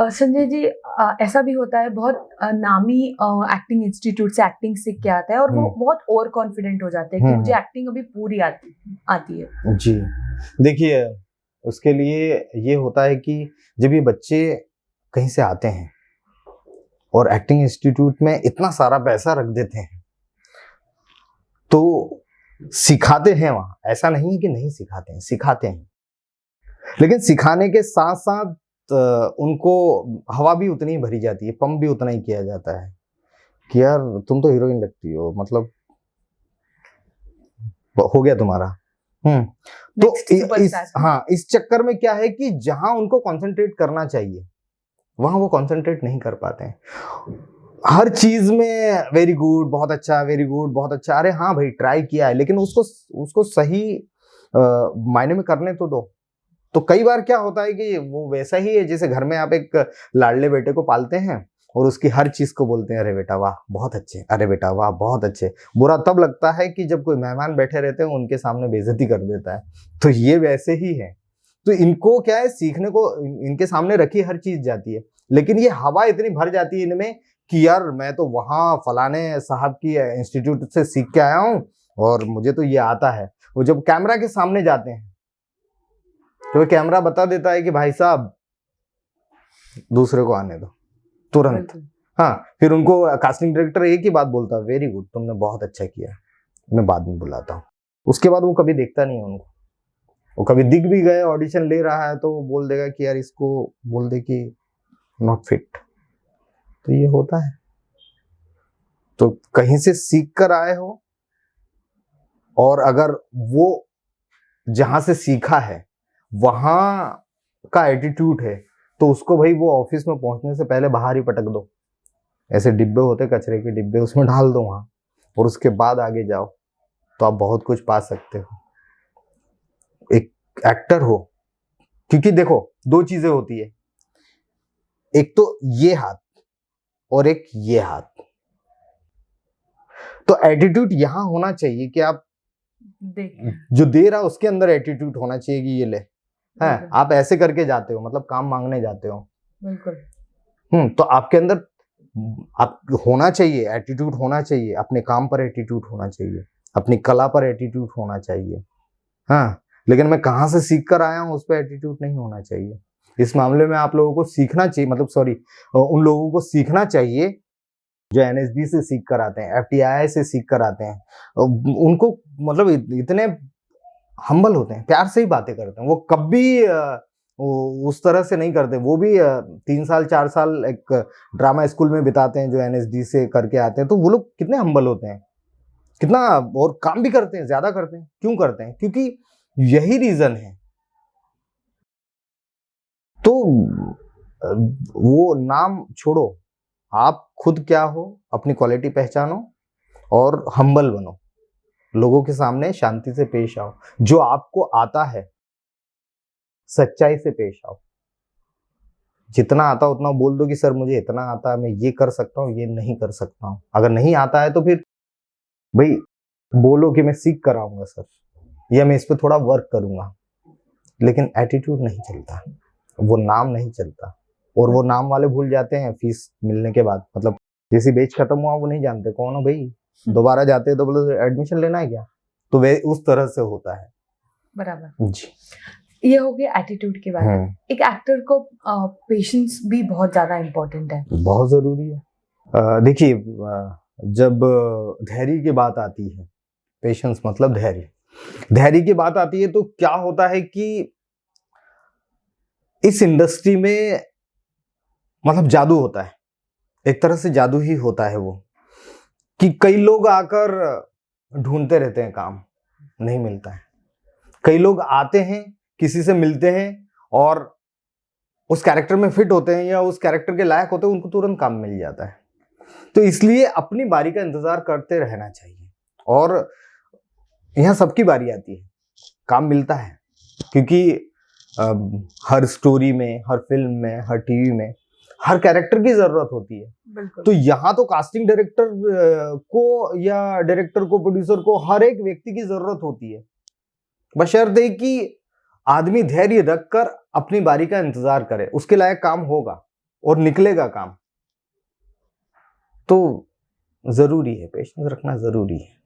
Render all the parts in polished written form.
संजय जी, ऐसा भी होता है बहुत नामी एक्टिंग इंस्टीट्यूट से एक्टिंग सीख के आता है और वो बहुत ओवर कॉन्फिडेंट हो जाते हैं कि मुझे एक्टिंग अभी पूरी आती है। जी, देखिए उसके लिए ये होता है कि जब ये बच्चे कहीं से आते हैं और एक्टिंग इंस्टीट्यूट में इतना सारा पैसा रख देते हैं तो सिखाते हैं वहां, ऐसा नहीं है कि नहीं सिखाते हैं, सिखाते हैं, लेकिन सिखाने के साथ साथ उनको हवा भी उतनी ही भरी जाती है, पंप भी उतना ही किया जाता है कि यार तुम तो हीरोइन लगती हो, मतलब हो गया तुम्हारा। तो इस चक्कर में क्या है कि जहां उनको कंसंट्रेट करना चाहिए वहां वो कंसंट्रेट नहीं कर पाते हैं। हर चीज में वेरी गुड, बहुत अच्छा, वेरी गुड, बहुत अच्छा, अरे हाँ भाई ट्राई किया है, लेकिन उसको सही मायने में करने तो दो। तो कई बार क्या होता है कि वो वैसा ही है जैसे घर में आप एक लाडले बेटे को पालते हैं और उसकी हर चीज को बोलते हैं अरे बेटा वाह बहुत अच्छे, अरे बेटा वाह बहुत अच्छे। बुरा तब लगता है कि जब कोई मेहमान बैठे रहते हैं उनके सामने बेइज्जती कर देता है। तो ये वैसे ही है। तो इनको क्या है, सीखने को इनके सामने रखी हर चीज जाती है, लेकिन ये हवा इतनी भर जाती है इनमें कि यार मैं तो वहां फलाने साहब की इंस्टीट्यूट से सीख के आया हूं और मुझे तो ये आता है। वो जब कैमरा के सामने जाते हैं तो कैमरा बता देता है कि भाई साहब दूसरे को आने दो तुरंत। हाँ, फिर उनको कास्टिंग डायरेक्टर एक ही बात बोलता है, वेरी गुड, तुमने बहुत अच्छा किया, मैं बाद में बुलाता हूँ। उसके बाद वो कभी देखता नहीं है उनको। वो कभी दिख भी गए, ऑडिशन ले रहा है तो वो बोल देगा कि यार इसको बोल दे कि नॉट फिट। तो ये होता है। तो कहीं से सीख कर आए हो और अगर वो जहां से सीखा है वहां का एटीट्यूड है तो उसको भाई वो ऑफिस में पहुंचने से पहले बाहर ही पटक दो। ऐसे डिब्बे होते, कचरे के डिब्बे, उसमें डाल दो वहां और उसके बाद आगे जाओ तो आप बहुत कुछ पा सकते हो। एक एक्टर हो, क्योंकि देखो दो चीजें होती है, एक तो ये हाथ और एक ये हाथ। तो एटीट्यूड यहां होना चाहिए कि आप जो दे रहा उसके अंदर एटीट्यूड होना चाहिए कि ये ले है। आप ऐसे करके जाते हो, मतलब काम मांगने जाते हो, बिल्कुल। तो आपके अंदर आप होना चाहिए, एटीट्यूड होना चाहिए, अपने काम पर एटीट्यूड होना चाहिए, अपनी कला पर एटीट्यूड होना चाहिए। हाँ, लेकिन मैं कहाँ से सीख कर आया हूँ उस पर एटीट्यूड नहीं होना चाहिए। इस मामले में आप लोगों को सीखना चाहिए, मतलब सॉरी, उन लोगों को सीखना चाहिए जो एनएसडी से सीख कर आते हैं, एफटीआई से सीख कर आते हैं। उनको मतलब इतने हम्बल होते हैं, प्यार से ही बातें करते हैं। वो कभी उस तरह से नहीं करते। वो भी 3 साल 4 साल एक ड्रामा स्कूल में बिताते हैं जो एनएसडी से करके आते हैं। तो वो लोग कितने हम्बल होते हैं, कितना, और काम भी करते हैं, ज्यादा करते हैं। क्यों करते हैं? क्योंकि यही रीजन है। तो वो नाम छोड़ो, आप खुद क्या हो, अपनी क्वालिटी पहचानो और हम्बल बनो, लोगों के सामने शांति से पेश आओ। जो आपको आता है सच्चाई से पेश आओ। जितना आता है उतना बोल दो कि सर मुझे इतना आता है, मैं ये कर सकता हूँ, ये नहीं कर सकता हूँ। अगर नहीं आता है तो फिर भाई बोलो कि मैं सीख कर आऊंगा सर, या मैं इस पर थोड़ा वर्क करूंगा। लेकिन एटीट्यूड नहीं चलता, वो नाम नहीं चलता। और वो नाम वाले भूल जाते हैं फीस मिलने के बाद, मतलब जैसे बैच खत्म हुआ वो नहीं जानते कौन हो भाई, दोबारा जाते हैं तो बोले एडमिशन लेना है क्या। तो वे उस तरह से होता है। बराबर जी। ये हो गया एटीट्यूड की बात। एक एक्टर को पेशेंस भी बहुत ज्यादा इम्पोर्टेंट है, बहुत जरूरी है। देखिए जब धैर्य की बात आती है, पेशेंस मतलब धैर्य की बात आती है, तो क्या होता है कि इस इंडस्ट्री में मतलब जादू होता है, एक तरह से जादू ही होता है वो, कि कई लोग आकर ढूंढते रहते हैं, काम नहीं मिलता है। कई लोग आते हैं, किसी से मिलते हैं और उस कैरेक्टर में फिट होते हैं या उस कैरेक्टर के लायक होते हैं, उनको तुरंत काम मिल जाता है। तो इसलिए अपनी बारी का इंतजार करते रहना चाहिए। और यहाँ सबकी बारी आती है, काम मिलता है, क्योंकि हर स्टोरी में, हर फिल्म में, हर टीवी में हर कैरेक्टर की जरूरत होती है। तो यहाँ तो कास्टिंग डायरेक्टर को या डायरेक्टर को, प्रोड्यूसर को, हर एक व्यक्ति की जरूरत होती है, बशर्ते कि आदमी धैर्य रखकर अपनी बारी का इंतजार करे, उसके लायक काम होगा। और निकलेगा काम। तो जरूरी है, पेशेंस रखना जरूरी है।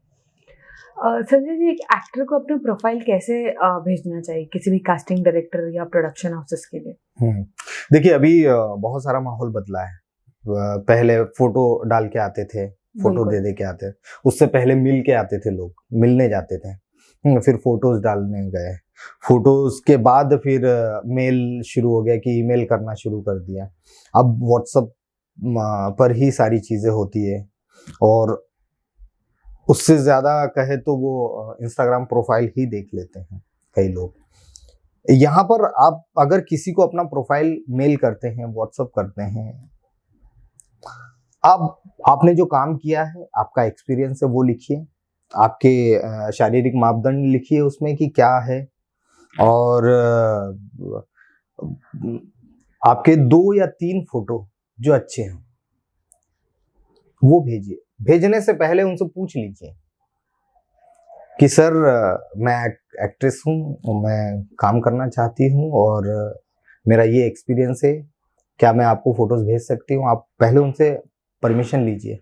संजय जी, एक एक्टर को अपना प्रोफाइल कैसे भेजना चाहिए किसी भी कास्टिंग डायरेक्टर या प्रोडक्शन हाउसेस के लिए? देखिए, अभी बहुत सारा माहौल बदला है। पहले फोटो डाल के आते थे, फोटो दे दे के आते थे। उससे पहले मिल के आते थे, लोग मिलने जाते थे, फिर फोटोज डालने गए। फोटोज के बाद फिर मेल शुरू हो गया कि ईमेल करना शुरू कर दिया। अब व्हाट्सएप पर ही सारी चीजें होती है, और उससे ज्यादा कहे तो वो इंस्टाग्राम प्रोफाइल ही देख लेते हैं कई लोग। यहाँ पर आप अगर किसी को अपना प्रोफाइल मेल करते हैं, व्हाट्सएप करते हैं, आपने जो काम किया है, आपका एक्सपीरियंस है, वो लिखिए। आपके शारीरिक मापदंड लिखिए उसमें कि क्या है, और आपके 2 या 3 फोटो जो अच्छे हैं वो भेजिए। भेजने से पहले उनसे पूछ लीजिए कि सर, मैं एक्ट्रेस हूँ, मैं काम करना चाहती हूँ और मेरा ये एक्सपीरियंस है, क्या मैं आपको फोटोज भेज सकती हूँ? आप पहले उनसे परमिशन लीजिए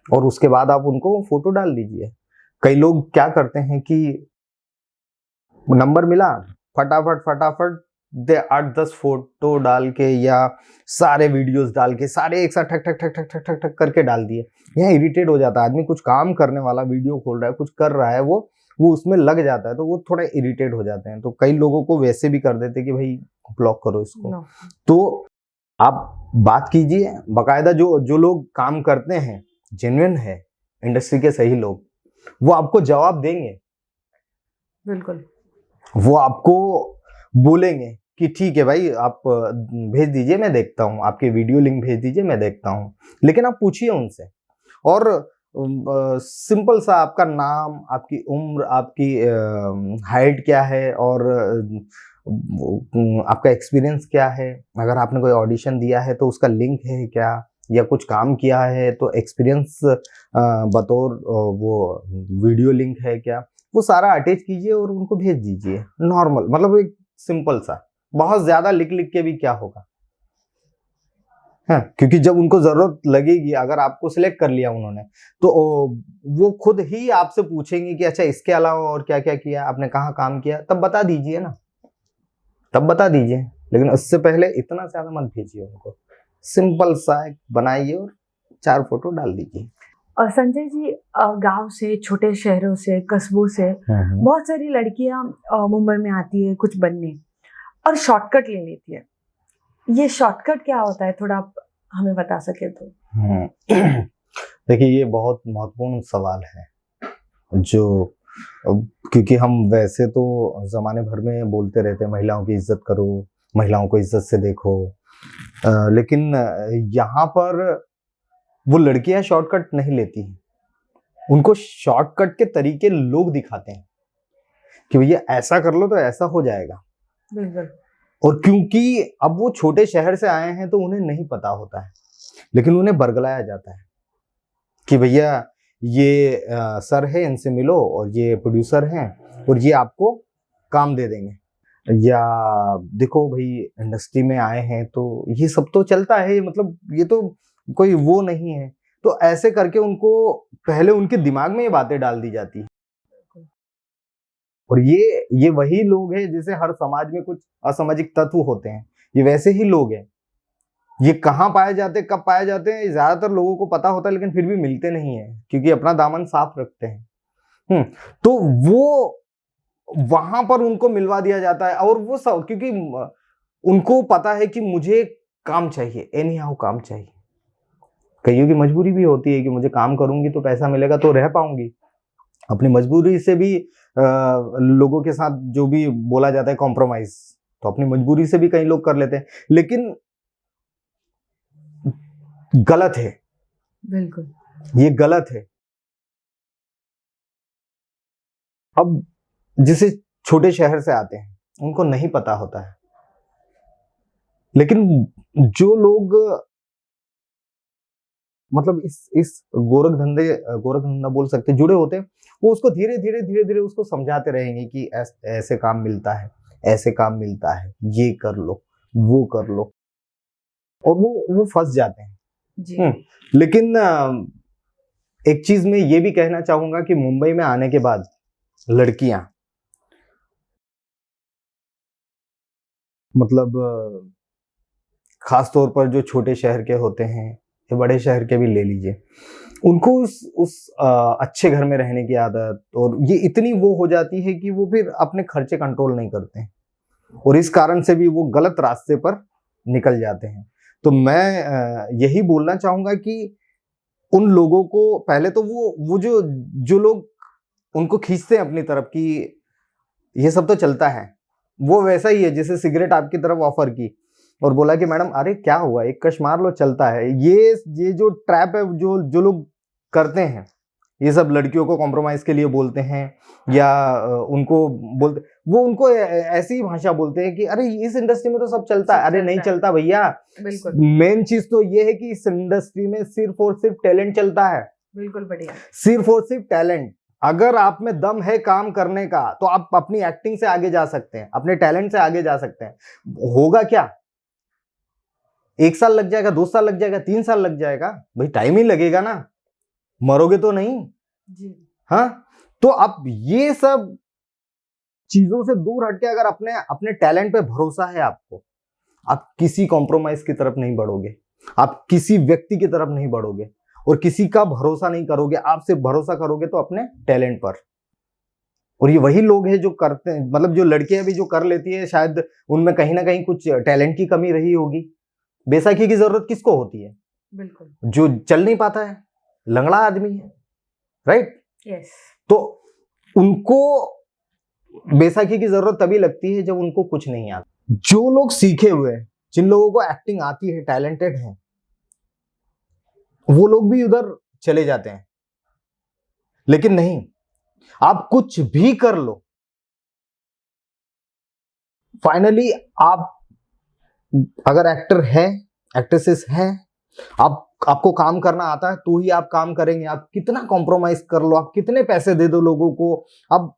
और उसके बाद आप उनको फोटो डाल दीजिए। कई लोग क्या करते हैं कि नंबर मिला, फटाफट दे 8-10 फोटो डाल के या सारे वीडियोस डाल के सारे एक साथ ठक ठक ठक ठक ठक ठक ठक करके डाल दिए। यहाँ इरिटेट हो जाता है आदमी। कुछ काम करने वाला वीडियो खोल रहा है, कुछ कर रहा है, वो उसमें लग जाता है, तो वो थोड़ा इरिटेट हो जाते हैं। तो कई लोगों को वैसे भी कर देते कि भाई ब्लॉक करो इसको। तो आप बात कीजिए बाकायदा। जो लोग काम करते हैं, जेन्युइन है, इंडस्ट्री के सही लोग, वो आपको जवाब देंगे। बिल्कुल, वो आपको बोलेंगे कि ठीक है भाई, आप भेज दीजिए, मैं देखता हूँ, आपके वीडियो लिंक भेज दीजिए, मैं देखता हूँ। लेकिन आप पूछिए उनसे, और सिंपल सा आपका नाम, आपकी उम्र, आपकी हाइट क्या है, और आपका एक्सपीरियंस क्या है। अगर आपने कोई ऑडिशन दिया है तो उसका लिंक है क्या, या कुछ काम किया है तो एक्सपीरियंस बतौर वो वीडियो लिंक है क्या, वो सारा अटैच कीजिए और उनको भेज दीजिए। नॉर्मल, मतलब एक सिंपल सा। बहुत ज्यादा लिख लिख के भी क्या होगा, हाँ, क्योंकि जब उनको जरूरत लगेगी, अगर आपको सिलेक्ट कर लिया उन्होंने, तो वो खुद ही आपसे पूछेंगे कि अच्छा, इसके अलावा और क्या क्या किया, आपने कहाँ काम किया, तब बता दीजिए ना, तब बता दीजिए। लेकिन उससे पहले इतना ज्यादा मत भेजिए उनको। सिंपल सा बनाइए और 4 फोटो डाल दीजिए। और संजय जी, गांव से, छोटे शहरों से, कस्बों से बहुत सारी लड़कियां मुंबई में आती है कुछ बनने, और शॉर्टकट ले लेती है। ये शॉर्टकट क्या होता है, थोड़ा आप हमें बता सके तो? देखिए, ये बहुत महत्वपूर्ण सवाल है, जो क्योंकि हम वैसे तो जमाने भर में बोलते रहते हैं महिलाओं की इज्जत करो, महिलाओं को इज्जत से देखो, लेकिन यहाँ पर वो लड़कियां शॉर्टकट नहीं लेती हैं। उनको शॉर्टकट के तरीके लोग दिखाते हैं कि भैया ऐसा कर लो तो ऐसा हो जाएगा। बिल्कुल। और क्योंकि अब वो छोटे शहर से आए हैं तो उन्हें नहीं पता होता है, लेकिन उन्हें बरगलाया जाता है कि भैया ये सर है, इनसे मिलो, और ये प्रोड्यूसर हैं और ये आपको काम दे देंगे, या देखो भाई इंडस्ट्री में आए हैं तो ये सब तो चलता है, मतलब ये तो कोई वो नहीं है। तो ऐसे करके उनको पहले उनके दिमाग में ये बातें डाल दी जाती है। और ये वही लोग हैं, जैसे हर समाज में कुछ असामाजिक तत्व होते हैं, ये वैसे ही लोग हैं। ये कहाँ पाए जाते हैं, कब पाए जाते हैं, ज्यादातर लोगों को पता होता है, लेकिन फिर भी मिलते नहीं है, क्योंकि अपना दामन साफ रखते हैं। तो वो वहां पर उनको मिलवा दिया जाता है, और वो सब क्योंकि उनको पता है कि मुझे काम चाहिए, एनी हाउ काम चाहिए। कईयों की मजबूरी भी होती है कि मुझे काम करूंगी तो पैसा मिलेगा तो रह पाऊंगी। अपनी मजबूरी से भी लोगों के साथ जो भी बोला जाता है कॉम्प्रोमाइज, तो अपनी मजबूरी से भी कई लोग कर लेते हैं, लेकिन गलत है। बिल्कुल, ये गलत है। अब जिसे छोटे शहर से आते हैं उनको नहीं पता होता है, लेकिन जो लोग मतलब इस गोरख धंधा बोल सकते, जुड़े होते हैं, वो उसको धीरे धीरे उसको समझाते रहेंगे कि ऐसे काम मिलता है, ऐसे काम मिलता है, ये कर लो, वो कर लो। और वो फंस जाते हैं जी। लेकिन एक चीज मैं ये भी कहना चाहूंगा कि मुंबई में आने के बाद लड़कियां मतलब खास तौर पर जो छोटे शहर के होते हैं या बड़े शहर के भी ले लीजिए, उनको उस अच्छे घर में रहने की आदत और ये इतनी वो हो जाती है कि वो फिर अपने खर्चे कंट्रोल नहीं करते हैं और इस कारण से भी वो गलत रास्ते पर निकल जाते हैं। तो मैं यही बोलना चाहूंगा कि उन लोगों को पहले तो वो जो लोग उनको खींचते हैं अपनी तरफ कि ये सब तो चलता है, वो वैसा ही है जैसे सिगरेट आपकी तरफ ऑफर की और बोला कि मैडम अरे क्या हुआ, एक कश मार लो, चलता है। ये जो ट्रैप है जो लोग करते हैं, ये सब लड़कियों को कॉम्प्रोमाइज के लिए बोलते हैं या उनको बोलते, वो उनको ऐसी ही भाषा बोलते हैं कि अरे इस इंडस्ट्री में तो सब चलता है। अरे नहीं चलता भैया, मेन चीज तो ये है कि इस इंडस्ट्री में सिर्फ और सिर्फ टैलेंट चलता है। बिल्कुल बढ़िया, सिर्फ और सिर्फ टैलेंट। अगर आप में दम है काम करने का तो आप अपनी एक्टिंग से आगे जा सकते हैं, अपने टैलेंट से आगे जा सकते हैं। होगा क्या, 1 साल लग जाएगा, 2 साल लग जाएगा, 3 साल लग जाएगा, भाई टाइम ही लगेगा ना, मरोगे तो नहीं जी। हाँ, तो आप ये सब चीजों से दूर हटके अगर अपने टैलेंट पे भरोसा है आपको, आप किसी कॉम्प्रोमाइज की तरफ नहीं बढ़ोगे, आप किसी व्यक्ति की तरफ नहीं बढ़ोगे और किसी का भरोसा नहीं करोगे। आप सिर्फ भरोसा करोगे तो अपने टैलेंट पर। और ये वही लोग हैं जो करते हैं, मतलब जो लड़कियां भी जो कर लेती है, शायद उनमें कहीं ना कहीं कुछ टैलेंट की कमी रही होगी। बैसाखी की जरूरत किसको होती है? बिल्कुल, जो चल नहीं पाता है, लंगड़ा आदमी है, राइट? यस। तो उनको बैसाखी की जरूरत तभी लगती है जब उनको कुछ नहीं आता। जो लोग सीखे हुए हैं, जिन लोगों को एक्टिंग आती है, टैलेंटेड है, वो लोग भी उधर चले जाते हैं। लेकिन नहीं, आप कुछ भी कर लो, फाइनली आप अगर एक्टर है, एक्ट्रेसेस हैं, आपको काम करना आता है तो ही आप काम करेंगे। आप कितना कॉम्प्रोमाइज कर लो, आप कितने पैसे दे दो लोगों को, आप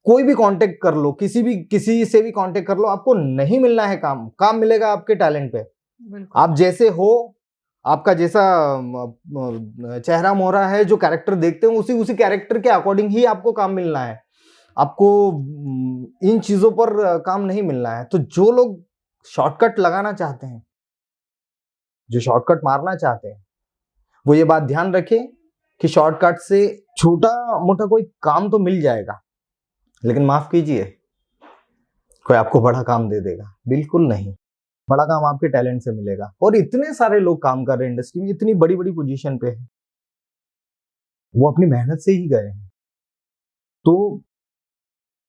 कोई भी कांटेक्ट कर लो, किसी से भी कांटेक्ट कर लो, आपको नहीं मिलना है काम मिलेगा आपके टैलेंट पे। आप जैसे हो, आपका जैसा चेहरा मोहरा है, जो कैरेक्टर देखते हैं उसी कैरेक्टर के अकॉर्डिंग ही आपको काम मिलना है। आपको इन चीजों पर काम नहीं मिलना है। तो जो लोग शॉर्टकट लगाना चाहते हैं, जो शॉर्टकट मारना चाहते हैं, वो ये बात ध्यान रखें कि शॉर्टकट से छोटा मोटा कोई काम तो मिल जाएगा, लेकिन माफ कीजिए, कोई आपको बड़ा काम दे देगा? बिल्कुल नहीं। बड़ा काम आपके टैलेंट से मिलेगा। और इतने सारे लोग काम कर रहे हैं इंडस्ट्री में, इतनी बड़ी बड़ी पोजीशन पे है, वो अपनी मेहनत से ही गए हैं। तो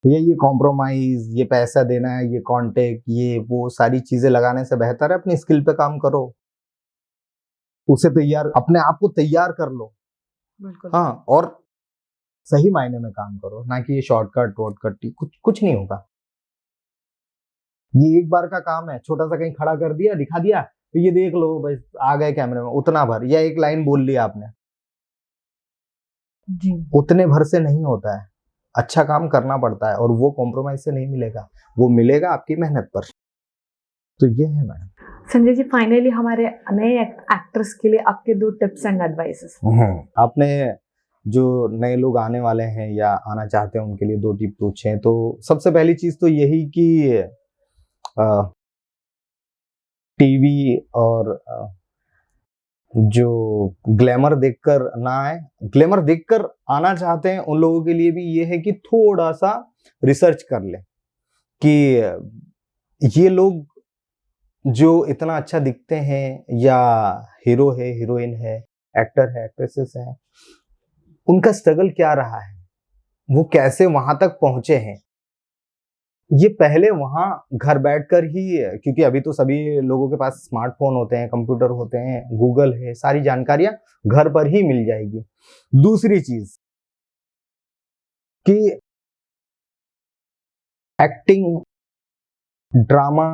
ये कॉम्प्रोमाइज, ये पैसा देना है, ये कांटेक्ट, ये वो सारी चीजें लगाने से बेहतर है अपनी स्किल पे काम करो, उसे अपने आप को तैयार कर लो। बिल्कुल। हाँ, और सही मायने में काम करो, ना कि ये शॉर्टकट वॉर्टकट, कुछ नहीं होगा। ये एक बार का काम है, छोटा सा कहीं खड़ा कर दिया, दिखा दिया, तो ये देख लो बस आ गए कैमरे में, उतना भर, या एक लाइन बोल लिया आपने जी, उतने भर से नहीं होता है। अच्छा काम करना पड़ता है और वो कॉम्प्रोमाइज से नहीं मिलेगा, वो मिलेगा आपकी मेहनत पर। तो ये है मैडम। संजय जी, फाइनली हमारे नए एक्टर्स के लिए आपके 2 टिप्स एंड एडवाइसेस। आपने जो नए लोग आने वाले हैं या आना चाहते हैं उनके लिए 2 टिप पूछे, तो सबसे पहली चीज तो यही कि टीवी और जो ग्लैमर देखकर ना आए, ग्लैमर देखकर आना चाहते हैं उन लोगों के लिए भी ये है कि थोड़ा सा रिसर्च कर ले कि ये लोग जो इतना अच्छा दिखते हैं, या हीरो है, हीरोइन है, एक्टर है, एक्ट्रेसेस है, उनका स्ट्रगल क्या रहा है, वो कैसे वहां तक पहुंचे हैं। ये पहले वहां घर बैठकर ही, क्योंकि अभी तो सभी लोगों के पास स्मार्टफोन होते हैं, कंप्यूटर होते हैं, गूगल है, सारी जानकारियां घर पर ही मिल जाएगी। दूसरी चीज कि एक्टिंग, ड्रामा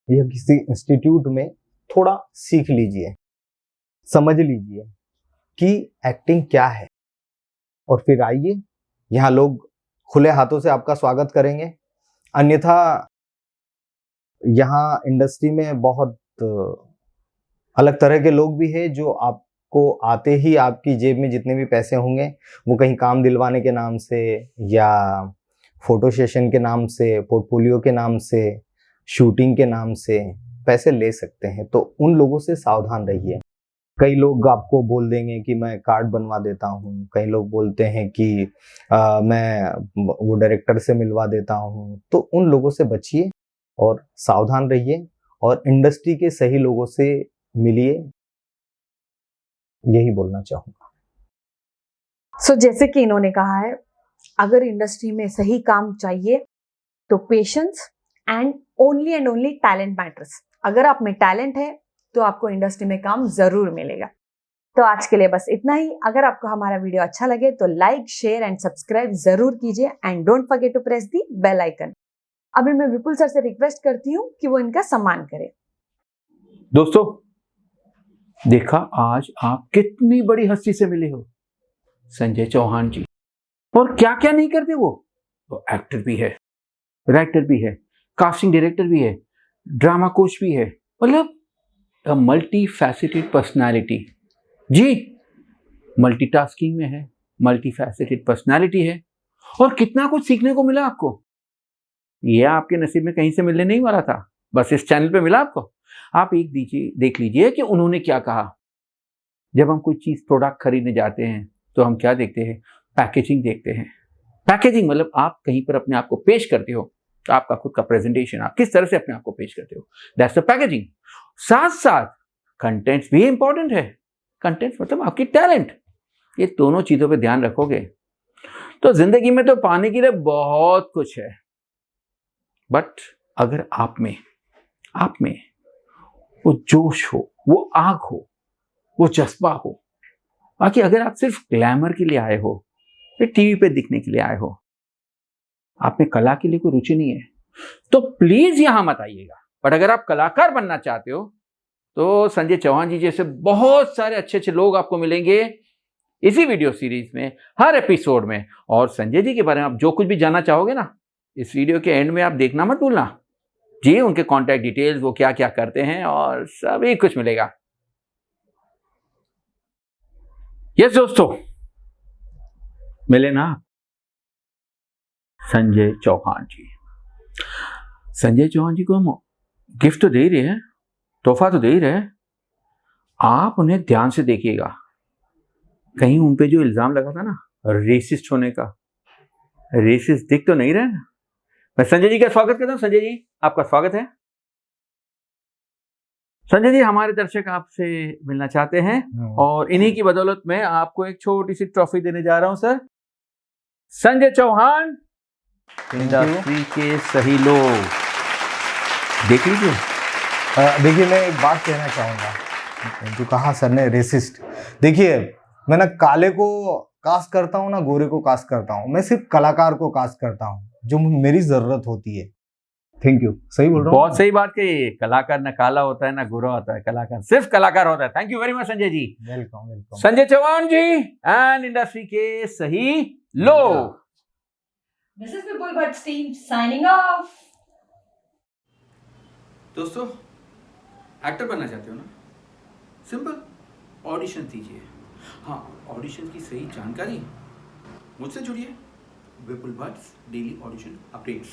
या किसी इंस्टीट्यूट में थोड़ा सीख लीजिए, समझ लीजिए कि एक्टिंग क्या है, और फिर आइए, यहाँ लोग खुले हाथों से आपका स्वागत करेंगे। अन्यथा यहाँ इंडस्ट्री में बहुत अलग तरह के लोग भी है जो आपको आते ही आपकी जेब में जितने भी पैसे होंगे वो कहीं काम दिलवाने के नाम से या फोटो सेशन के नाम से, पोर्टफोलियो के नाम से, शूटिंग के नाम से पैसे ले सकते हैं। तो उन लोगों से सावधान रहिए। कई लोग आपको बोल देंगे कि मैं कार्ड बनवा देता हूँ, कई लोग बोलते हैं कि मैं वो डायरेक्टर से मिलवा देता हूँ। तो उन लोगों से बचिए और सावधान रहिए और इंडस्ट्री के सही लोगों से मिलिए, यही बोलना चाहूँगा। सो जैसे कि इन्होंने कहा है, अगर इंडस्ट्री में सही काम चाहिए तो patience and only talent matters. अगर आप में टैलेंट है तो आपको इंडस्ट्री में काम जरूर मिलेगा। तो आज के लिए बस इतना ही। अगर आपको हमारा वीडियो अच्छा लगे तो लाइक, शेयर एंड सब्सक्राइब जरूर कीजिए and don't forget to press the bell icon. अभी मैं विपुल सर से रिक्वेस्ट करती हूँ कि वो इनका सम्मान करें। दोस्तों, देखा आज आप कितनी बड़ी हस्ती से मिले हो, संजय चौहान जी। और क्या क्या नहीं करते वो एक्टर भी है, राइटर भी है, कास्टिंग डायरेक्टर भी है, ड्रामा कोच भी है, मतलब मल्टी फैसेटेड पर्सनैलिटी जी। मल्टीटास्किंग में है, मल्टी फैसेटेड पर्सनैलिटी है और कितना कुछ सीखने को मिला आपको। यह आपके नसीब में कहीं से मिलने नहीं वाला था, बस इस चैनल पे मिला आपको। आप एक देख लीजिए कि उन्होंने क्या कहा। जब हम कोई चीज प्रोडक्ट खरीदने जाते हैं तो हम क्या देखते हैं? पैकेजिंग देखते हैं। पैकेजिंग मतलब आप कहीं पर अपने आप को पेश करते हो, आपका खुद का प्रेजेंटेशन, आप किस तरह से अपने आप को पेश करते हो, दैट्स द पैकेजिंग। साथ साथ कंटेंट्स भी इंपॉर्टेंट है। कंटेंट मतलब आपकी टैलेंट। ये दोनों चीजों पे ध्यान रखोगे तो जिंदगी में तो पाने के लिए बहुत कुछ है। बट अगर आप में वो जोश हो, वो आग हो, वो जज्बा हो, बाकी अगर आप सिर्फ ग्लैमर के लिए आए हो, फिर टीवी पे दिखने के लिए आए हो, आप में कला के लिए कोई रुचि नहीं है, तो प्लीज यहां मत आइएगा। बट अगर आप कलाकार बनना चाहते हो तो संजय चौहान जी जैसे बहुत सारे अच्छे अच्छे लोग आपको मिलेंगे इसी वीडियो सीरीज में, हर एपिसोड में। और संजय जी के बारे में आप जो कुछ भी जानना चाहोगे ना, इस वीडियो के एंड में आप देखना मत भूलना जी। उनके कॉन्टैक्ट डिटेल्स, वो क्या क्या करते हैं और सभी कुछ मिलेगा। यस दोस्तों, मिले ना संजय चौहान जी। संजय चौहान जी को हम गिफ्ट तो दे ही रहे हैं, तोहफा तो दे ही रहे हैं। आप उन्हें ध्यान से देखिएगा, कहीं उन पे जो इल्जाम लगा था ना रेसिस्ट होने का, रेसिस्ट दिख तो नहीं रहे ना। मैं संजय जी का स्वागत करता हूं। संजय जी, आपका स्वागत है। संजय जी, हमारे दर्शक आपसे मिलना चाहते हैं और इन्हीं की बदौलत मैं आपको एक छोटी सी ट्रॉफी देने जा रहा हूं सर। संजय चौहान, इंडस्ट्री के सही लोग। देख लीजिए। देखिए, मैं एक बात कहना चाहूँगा। जो कहा सर ने रेसिस्ट, देखिए मैं ना काले को कास्ट करता हूँ ना गोरे को कास्ट करता हूँ, मैं सिर्फ कलाकार को कास्ट करता हूँ जो मेरी जरूरत होती है। Thank you. सही बोल रहा हूँ? बहुत सही बात कही। कलाकार ना काला होता है ना गोरा होता है, कलाकार सिर्फ कलाकार होता है। Thank you very much Sanjay ji. Welcome welcome. Sanjay Chauhan ji and industry के सही लोग। This is Vipul Bhatt team signing off. दोस्तों, एक्टर बनना चाहते हो ना? सिंपल, ऑडिशन दीजिए। हाँ, ऑडिशन की सही जानकारी मुझसे जुड़िए। विपुल भट्ट डेली ऑडिशन अपडेट्स।